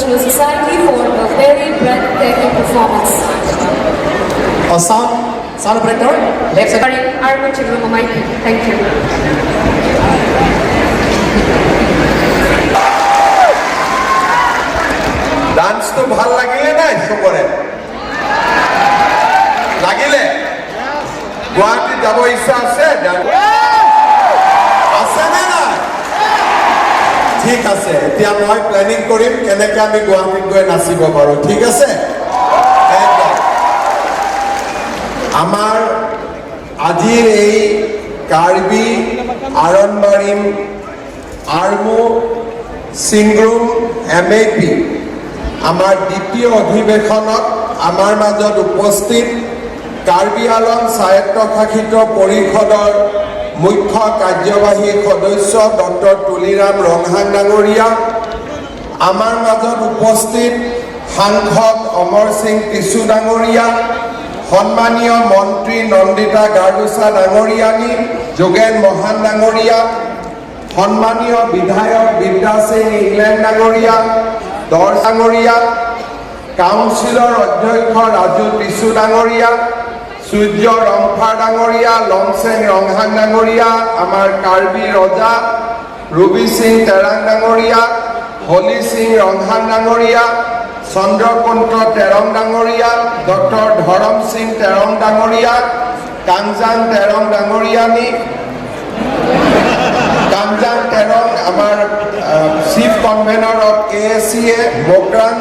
to the society for a very breathtaking performance. Sound operator, left side. Sorry, Armin Chigumamaiti. Thank you. Dance তো ভাল লাগিলে নাই সবরে লাগিলে গুৱাহাটী যাব ইচ্ছা আছে আছে নে নাই ঠিক আছে এতিয়া মই প্লেনিং কৰিম কেনেকৈ আমি গুৱাহাটীত গৈ নাচিব পাৰোঁ ঠিক আছে আমাৰ আজিৰ এই কাৰ্বি আৰনবাৰিম আৰমু সিংগ্ৰুম MAP আমাৰ দ্বিতীয় অধিৱেশনত আমাৰ মাজত উপস্থিত কাৰ্বি আলং স্বায়ত্তশাসিত পৰিষদৰ মুখ্য কাৰ্যবাহী সদস্য ডক্টৰ তুলিৰাম ৰংহাং ডাঙৰীয়া আমাৰ মাজত উপস্থিত সাংসদ অমৰ সিং টিছু ডাঙৰীয়া সন্মানীয় মন্ত্ৰী নন্দিতা গাৰ্ডুছা ডাঙৰীয়ানী যোগেন মহান ডাঙৰীয়া সন্মানীয় বিধায়ক বিদ্যা সিং ইংলেণ্ড ডাঙৰীয়া দৰ ডাঙৰীয়া কাউন্সিলৰ অধ্যক্ষ ৰাজু টিছু ডাঙৰীয়া সূৰ্য ৰংফা ডাঙৰীয়া লংচেং ৰংহাং ডাঙৰীয়া আমাৰ কাৰ্বি ৰজা ৰবি সিং তেৰাং ডাঙৰীয়া হলি সিং ৰংহাং ডাঙৰীয়া চন্দ্ৰকুন্ত তেৰং ডাঙৰীয়া ডক্টৰ ধৰম সিং তেৰং ডাঙৰীয়া কাংজাং তেৰং ডাঙৰীয়ানী কামজাং তেৰং আমাৰ চিফ কনভেনৰ অফ KSCA মোকৰাণ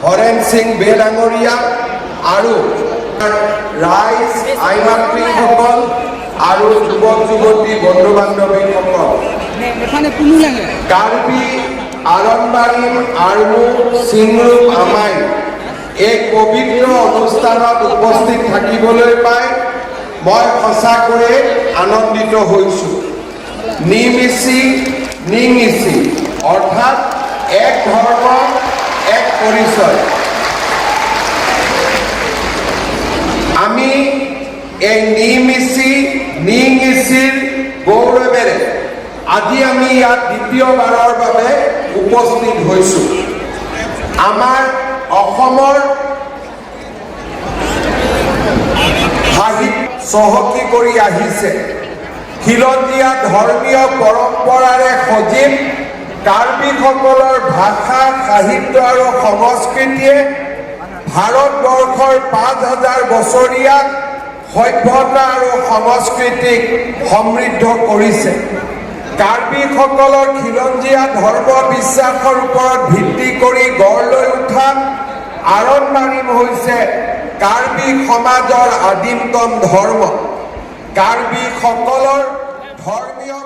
হৰেণ সিং বে ডাঙৰীয়া আৰু ৰাইজ আইমাতৃসকল আৰু যুৱক যুৱতী বন্ধু বান্ধৱীসকল কাৰ্বি আৰনবাৰিম আৰমু সিংৰুম আমাই এই পবিত্ৰ অনুষ্ঠানত উপস্থিত থাকিবলৈ পাই মই সঁচাকৈয়ে আনন্দিত হৈছোঁ নিমিষি নিঙিচি অৰ্থাৎ এক ধৰ্ম এক পৰিচয় আমি এই নিমিষি নিঙিচিৰ গৌৰৱেৰে আজি আমি ইয়াত দ্বিতীয়বাৰৰ বাবে উপস্থিত হৈছোঁ আমাৰ অসমৰ সাহিত্য চহকী কৰি আহিছে খিলঞ্জীয়া ধৰ্মীয় পৰম্পৰাৰে সজীৱ কাৰ্বিসকলৰ ভাষা সাহিত্য আৰু সংস্কৃতিয়ে ভাৰতবৰ্ষৰ 5000 বছৰীয়া সভ্যতা আৰু সংস্কৃতিক সমৃদ্ধ কৰিছে কাৰ্বিসকলৰ খিলঞ্জীয়া ধৰ্ম বিশ্বাসৰ ওপৰত ভিত্তি কৰি গঢ় লৈ উঠা আৰনবাৰিম হৈছে কাৰ্বি সমাজৰ আদিমতম ধৰ্ম কাৰ্বিসকলৰ ধৰ্মীয়